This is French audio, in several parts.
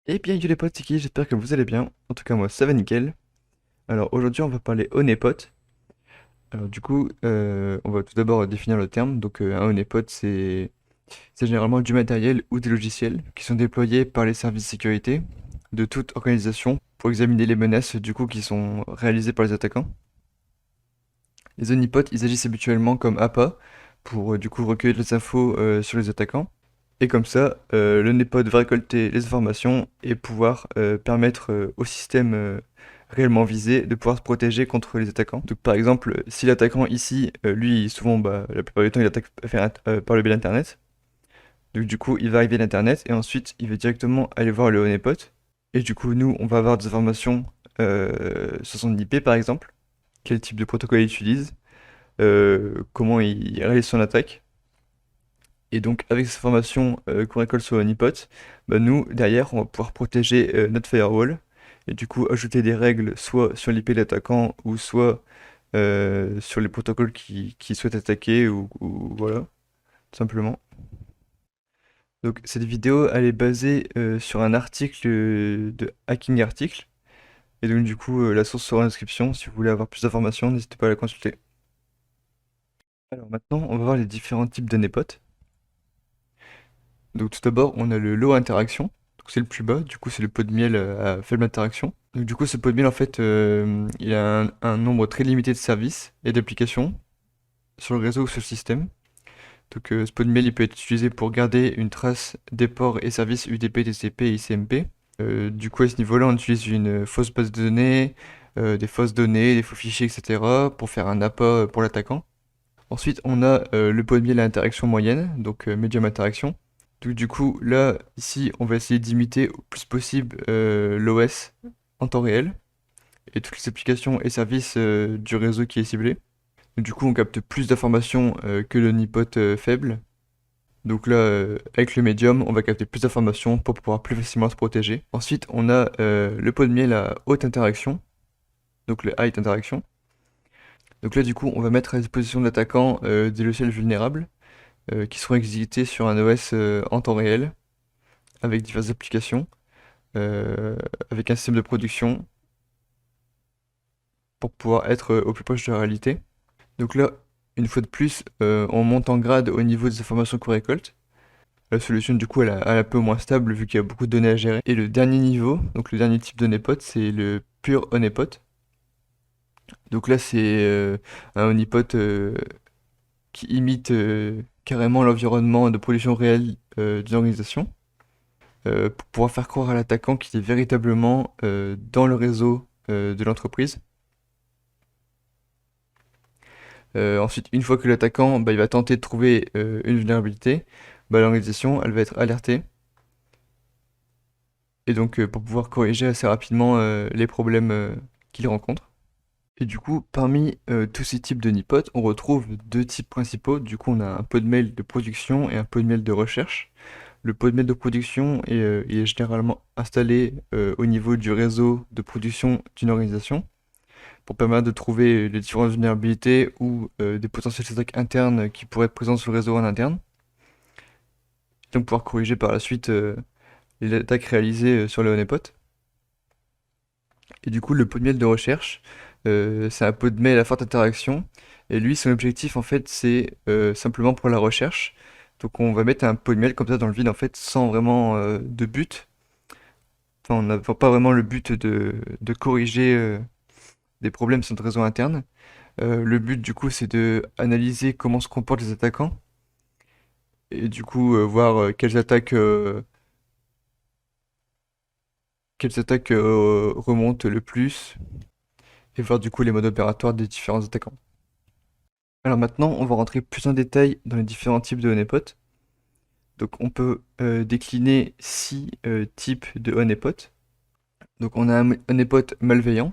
Eh bien, yo les potes, c'est qui? J'espère que vous allez bien. En tout cas, moi, ça va nickel. Alors, aujourd'hui, on va parler honeypot. Alors, du coup, on va tout d'abord définir le terme. Donc, un honeypot, c'est généralement du matériel ou des logiciels qui sont déployés par les services de sécurité de toute organisation pour examiner les menaces, du coup, qui sont réalisées par les attaquants. Les honeypots, ils agissent habituellement comme appât pour, du coup, recueillir les infos sur les attaquants. Et comme ça, le NEPOD va récolter les informations et pouvoir permettre au système réellement visé de pouvoir se protéger contre les attaquants. Donc par exemple, si l'attaquant ici, lui, souvent, la plupart du temps, il attaque par le biais d'Internet. Donc du coup, il va arriver à l'Internet et ensuite, il va directement aller voir le honeypot. Et du coup, nous, on va avoir des informations sur son IP, par exemple, quel type de protocole il utilise, comment il réalise son attaque. Et donc, avec ces informations qu'on récolte sur Honeypot, bah, nous, derrière, on va pouvoir protéger notre firewall. Et du coup, ajouter des règles soit sur l'IP de l'attaquant ou soit sur les protocoles qui souhaitent attaquer ou voilà, tout simplement. Donc, cette vidéo, elle est basée sur un article de Hacking Article. Et donc, du coup, la source sera en description. Si vous voulez avoir plus d'informations, n'hésitez pas à la consulter. Alors maintenant, on va voir les différents types d'honeypot. Donc tout d'abord, on a le lot interaction. Donc c'est le plus bas, du coup c'est le pot de miel à faible interaction. Donc du coup ce pot de miel en fait, il a un nombre très limité de services et d'applications sur le réseau ou sur le système. Donc ce pot de miel il peut être utilisé pour garder une trace des ports et services UDP, TCP et ICMP. Du coup à ce niveau-là on utilise une fausse base de données, des fausses données, des faux fichiers, etc. pour faire un appât pour l'attaquant. Ensuite on a le pot de miel à interaction moyenne, donc medium interaction. Donc, du coup, là, ici, on va essayer d'imiter au plus possible l'OS en temps réel et toutes les applications et services du réseau qui est ciblé. Donc, du coup, on capte plus d'informations que le nipot faible. Donc là, avec le médium, on va capter plus d'informations pour pouvoir plus facilement se protéger. Ensuite, on a le pot de miel à haute interaction, donc le high interaction. Donc là, du coup, on va mettre à disposition de l'attaquant des logiciels vulnérables qui seront exécutés sur un OS en temps réel avec diverses applications. euh, avec un système de production pour pouvoir être au plus proche de la réalité. Donc là, une fois de plus, on monte en grade au niveau des informations qu'on récolte. La solution, du coup, elle est un peu moins stable vu qu'il y a beaucoup de données à gérer. Et le dernier niveau, donc le dernier type de honeypot, c'est le pur honeypot. Donc là, c'est un honeypot qui imite carrément l'environnement de production réelle d'une organisation pour pouvoir faire croire à l'attaquant qu'il est véritablement dans le réseau de l'entreprise. Ensuite, une fois que l'attaquant il va tenter de trouver une vulnérabilité, l'organisation elle va être alertée. Et donc pour pouvoir corriger assez rapidement les problèmes qu'il rencontre. Et du coup, parmi tous ces types de nipotes, on retrouve deux types principaux. Du coup, on a un pot de mail de production et un pot de mail de recherche. Le pot de mail de production il est généralement installé au niveau du réseau de production d'une organisation pour permettre de trouver les différentes vulnérabilités ou des potentielles attaques internes qui pourraient être présentes sur le réseau en interne. Donc pouvoir corriger par la suite les attaques réalisées sur le honeypot. Et du coup, le pot de miel de recherche, c'est un pot de miel à forte interaction. Et lui, son objectif, en fait, c'est simplement pour la recherche. Donc on va mettre un pot de miel comme ça dans le vide, en fait, sans vraiment de but. Enfin, on n'a pas vraiment le but de corriger des problèmes sur notre réseau interne. Le but, du coup, c'est de analyser comment se comportent les attaquants. Et du coup, voir quelles attaques remontent le plus. Et voir du coup les modes opératoires des différents attaquants. Alors maintenant, on va rentrer plus en détail dans les différents types de honeypot. Donc on peut décliner 6 types de honeypot. Donc on a un honeypot malveillant.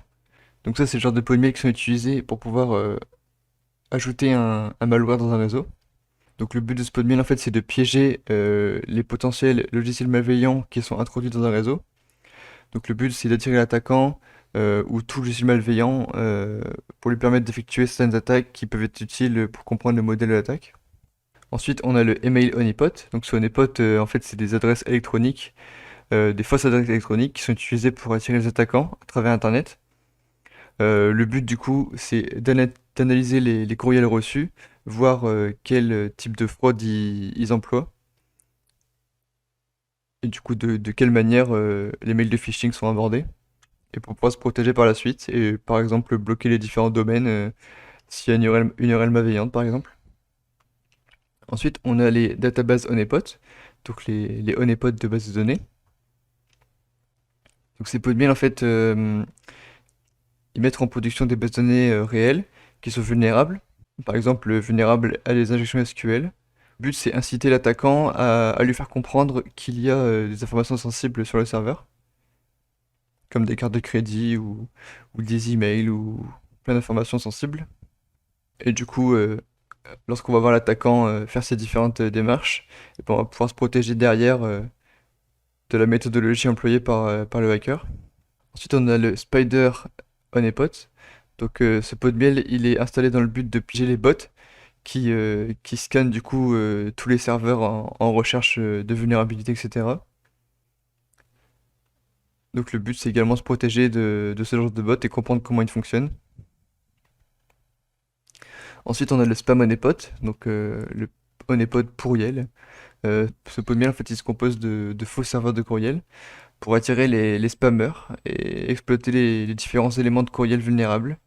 Donc ça c'est le genre de polyméros qui sont utilisés pour pouvoir ajouter un malware dans un réseau. Donc le but de ce pot de miel en fait c'est de piéger les potentiels logiciels malveillants qui sont introduits dans un réseau. Donc le but c'est d'attirer l'attaquant ou tout logiciel malveillant pour lui permettre d'effectuer certaines attaques qui peuvent être utiles pour comprendre le modèle de l'attaque. Ensuite on a le email honeypot. Donc ce honeypot en fait c'est des adresses électroniques des fausses adresses électroniques qui sont utilisées pour attirer les attaquants à travers Internet. Le but du coup, c'est d'analyser les courriels reçus, voir quel type de fraude ils emploient, et du coup de quelle manière les mails de phishing sont abordés, et pour pouvoir se protéger par la suite, et par exemple bloquer les différents domaines s'il y a une URL malveillante par exemple. Ensuite, on a les databases honeypot, donc les honeypots de base de données. Donc ces pots de miel en fait, ils mettent en production des bases de données réelles qui sont vulnérables. Par exemple, vulnérables à des injections SQL. Le but, c'est inciter l'attaquant à lui faire comprendre qu'il y a des informations sensibles sur le serveur, comme des cartes de crédit ou des emails ou plein d'informations sensibles. Et du coup, lorsqu'on va voir l'attaquant faire ces différentes démarches, et ben, on va pouvoir se protéger derrière de la méthodologie employée par le hacker. Ensuite, on a le Spider Honeypot. Donc, ce pot de miel, il est installé dans le but de piéger les bots qui scannent du coup tous les serveurs en recherche de vulnérabilité, etc. Donc, le but, c'est également se protéger de ce genre de bots et comprendre comment ils fonctionnent. Ensuite, on a le Spam Honeypot, donc le honeypot pourriel. Ce pot de miel, en fait, il se compose de faux serveurs de courriel pour attirer les spammers et exploiter les différents éléments de courriel vulnérables.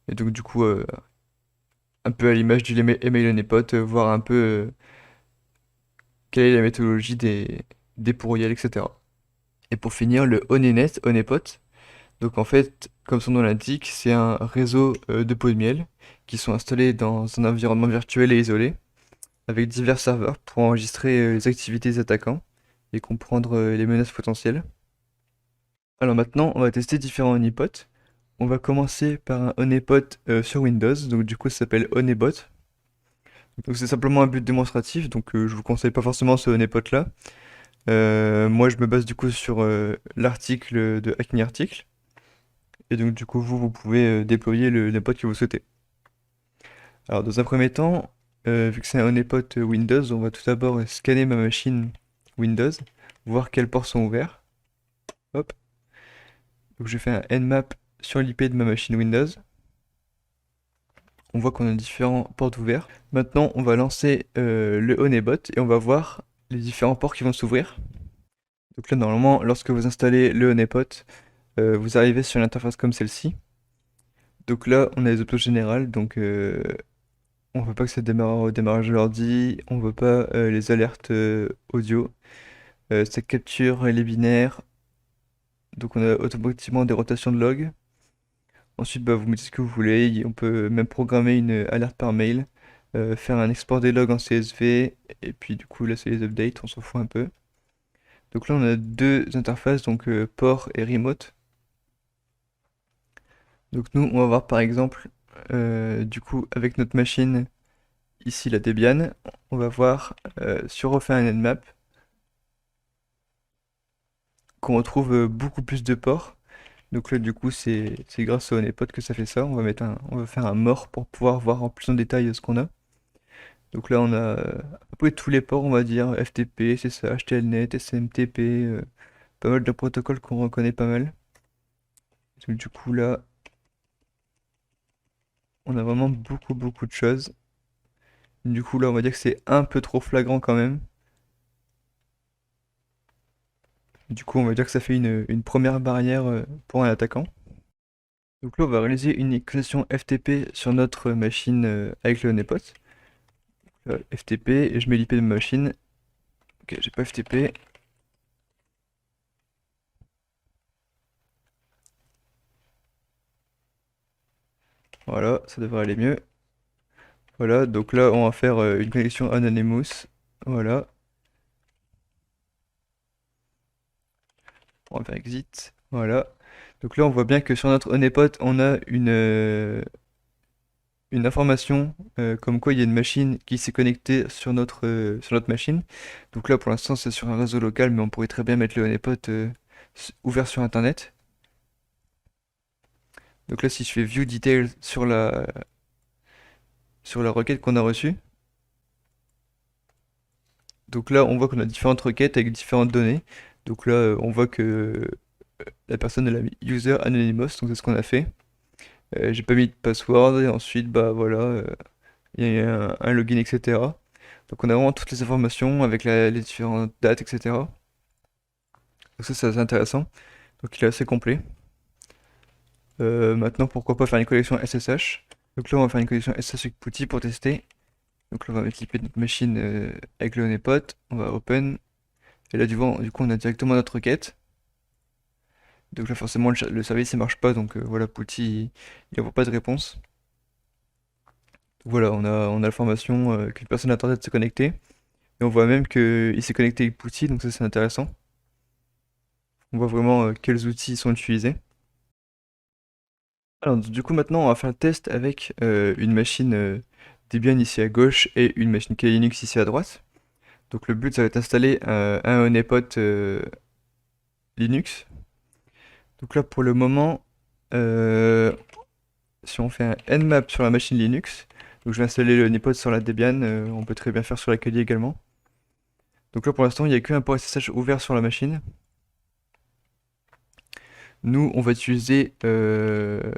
Et donc, du coup, un peu à l'image du email honeypot, voir un peu quelle est la méthodologie des pourriels, etc. Et pour finir, le Honeynet, Honeypot. Donc en fait, comme son nom l'indique, c'est un réseau de pots de miel qui sont installés dans un environnement virtuel et isolé, avec divers serveurs pour enregistrer les activités des attaquants et comprendre les menaces potentielles. Alors maintenant, on va tester différents honeypots. On va commencer par un honeypot sur Windows, donc du coup ça s'appelle Honeybot. Donc c'est simplement un but démonstratif, donc je vous conseille pas forcément ce honeypot là. Moi je me base du coup sur l'article de Hackney Article, et donc du coup vous pouvez déployer le honeypot que vous souhaitez. Alors dans un premier temps, vu que c'est un honeypot Windows, on va tout d'abord scanner ma machine Windows, voir quels ports sont ouverts. Hop. Donc je fais un nmap sur l'IP de ma machine Windows. On voit qu'on a différents ports ouverts. Maintenant, on va lancer le Honeypot et on va voir les différents ports qui vont s'ouvrir. Donc là, normalement, lorsque vous installez le Honeypot, vous arrivez sur une interface comme celle-ci. Donc là, on a les options générales. Donc on ne veut pas que ça démarre au démarrage de l'ordi. On ne veut pas les alertes audio. Ça capture les binaires. Donc on a automatiquement des rotations de log. Ensuite, bah, vous mettez ce que vous voulez. On peut même programmer une alerte par mail, faire un export des logs en CSV, et puis du coup, là, c'est les updates, on s'en fout un peu. Donc là, on a deux interfaces, donc port et remote. Donc nous, on va voir par exemple, du coup, avec notre machine, ici la Debian, on va voir sur refait un nmap qu'on retrouve beaucoup plus de ports. Donc là, du coup, c'est grâce au honeypot que ça fait ça. On va faire un more pour pouvoir voir en plus en détail ce qu'on a. Donc là, on a à peu près tous les ports, on va dire, FTP, SSH, Telnet, SMTP, pas mal de protocoles qu'on reconnaît pas mal. Donc du coup, là, on a vraiment beaucoup de choses. Du coup, là, on va dire que c'est un peu trop flagrant quand même. Du coup, on va dire que ça fait une première barrière pour un attaquant. Donc là, on va réaliser une connexion FTP sur notre machine avec le honeypot. FTP, et je mets l'IP de ma machine. Ok, j'ai pas FTP. Voilà, ça devrait aller mieux. Voilà, donc là, on va faire une connexion Anonymous. Voilà, on va faire exit. Voilà. Donc là, on voit bien que sur notre honeypot, on a une information comme quoi il y a une machine qui s'est connectée sur notre machine. Donc là, pour l'instant, c'est sur un réseau local, mais on pourrait très bien mettre le honeypot ouvert sur Internet. Donc là, si je fais View Details sur la requête qu'on a reçue, donc là, on voit qu'on a différentes requêtes avec différentes données. Donc là, on voit que la personne elle a mis user anonymous, donc c'est ce qu'on a fait. J'ai pas mis de password et ensuite bah voilà, il y a un login, etc. Donc on a vraiment toutes les informations avec les différentes dates, etc. Donc ça c'est assez intéressant. Donc il est assez complet. Maintenant pourquoi pas faire une collection SSH. Donc là on va faire une collection SSH avec Putty pour tester. Donc là on va équiper notre machine avec le honeypot. On va open. Et là du coup on a directement notre requête. Donc là forcément le service il marche pas, donc voilà, Putty il n'envoie pas de réponse. Donc voilà, on a l'information qu'une personne a tenté de se connecter. Et on voit même qu'il s'est connecté avec Putty, donc ça c'est intéressant. On voit vraiment quels outils sont utilisés. Alors du coup maintenant on va faire le test avec une machine Debian ici à gauche et une machine Kali Linux ici à droite. Donc le but ça va être d'installer un honeypot Linux. Donc là pour le moment, euh, si on fait un nmap sur la machine Linux, donc je vais installer le honeypot sur la Debian, on peut très bien faire sur la Kali également. Donc là pour l'instant il n'y a qu'un port SSH ouvert sur la machine. Nous on va utiliser un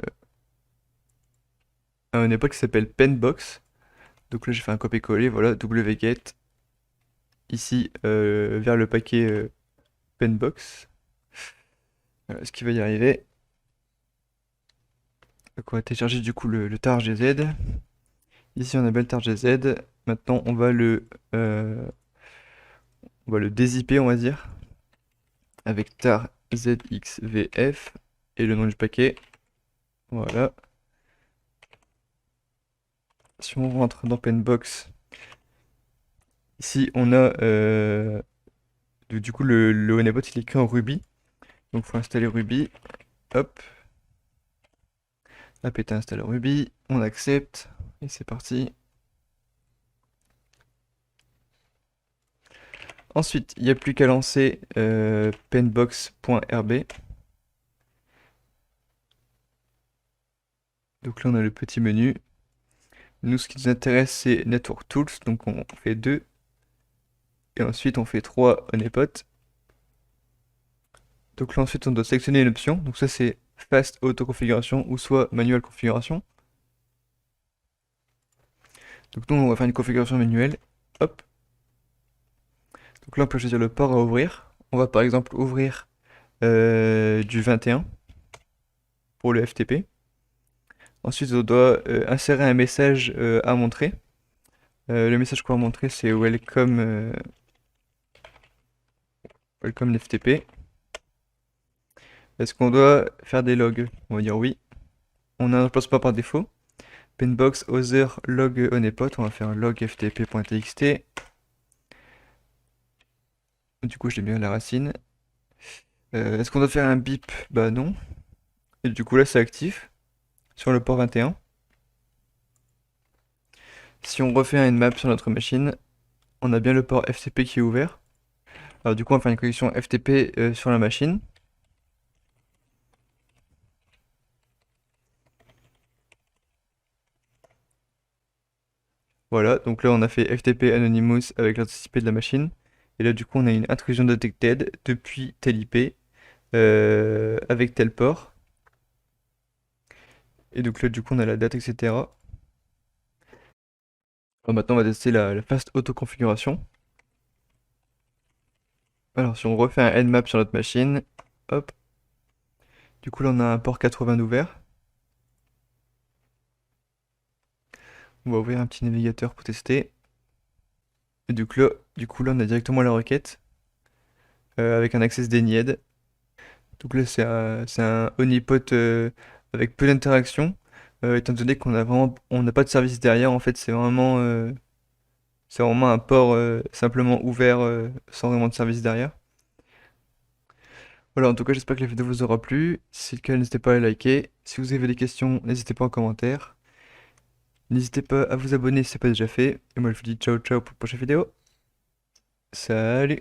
honeypot qui s'appelle Penbox. Donc là j'ai fait un copier-coller, voilà, wget ici vers le paquet Penbox. Voilà, est-ce qu'il va y arriver? Donc on va télécharger du coup le tar gz. Ici on a bien le tar gz. Maintenant on va le dézipper on va dire avec tar zxvf et le nom du paquet. Voilà. Si on rentre dans Penbox, ici on a du coup le honeypot il est écrit en Ruby. Donc il faut installer Ruby. Hop. apt install Ruby. On accepte. Et c'est parti. Ensuite, il n'y a plus qu'à lancer penbox.rb. Donc là, on a le petit menu. Nous, ce qui nous intéresse, c'est Network Tools. Donc on fait 2. Et ensuite, on fait 3 honeypots. Donc là, ensuite, on doit sélectionner une option. Donc ça, c'est Fast Auto Configuration ou soit Manual Configuration. Donc nous, on va faire une configuration manuelle. Hop. Donc là, on peut choisir le port à ouvrir. On va par exemple ouvrir du 21 pour le FTP. Ensuite, on doit insérer un message à montrer. Le message qu'on va montrer, c'est welcome, welcome l'FTP. Est-ce qu'on doit faire des logs? On va dire oui. On a un emplacement par défaut. Penbox other log honeypot. On va faire un log ftp.txt. Du coup, je l'ai mis à la racine. Est-ce qu'on doit faire un bip? Bah non. Et du coup, là, c'est actif sur le port 21. Si on refait un nmap sur notre machine, on a bien le port FTP qui est ouvert. Alors du coup, on va faire une connexion FTP sur la machine. Voilà, donc là on a fait FTP Anonymous avec l'adresse IP de la machine. Et là du coup on a une intrusion detected depuis tel IP avec tel port. Et donc là du coup on a la date, etc. Alors maintenant on va tester la fast auto-configuration. Alors si on refait un nmap sur notre machine, hop. Du coup là on a un port 80 d'ouvert. On va ouvrir un petit navigateur pour tester. Et du coup là on a directement la requête avec un access denied. Donc là, c'est un honeypot avec peu d'interaction, étant donné on n'a pas de service derrière. En fait, c'est vraiment un port simplement ouvert sans vraiment de service derrière. Voilà, en tout cas, j'espère que la vidéo vous aura plu. Si c'est le cas, n'hésitez pas à liker. Si vous avez des questions, n'hésitez pas en commentaire. N'hésitez pas à vous abonner si ce n'est pas déjà fait. Et moi, je vous dis ciao ciao pour la prochaine vidéo. Salut!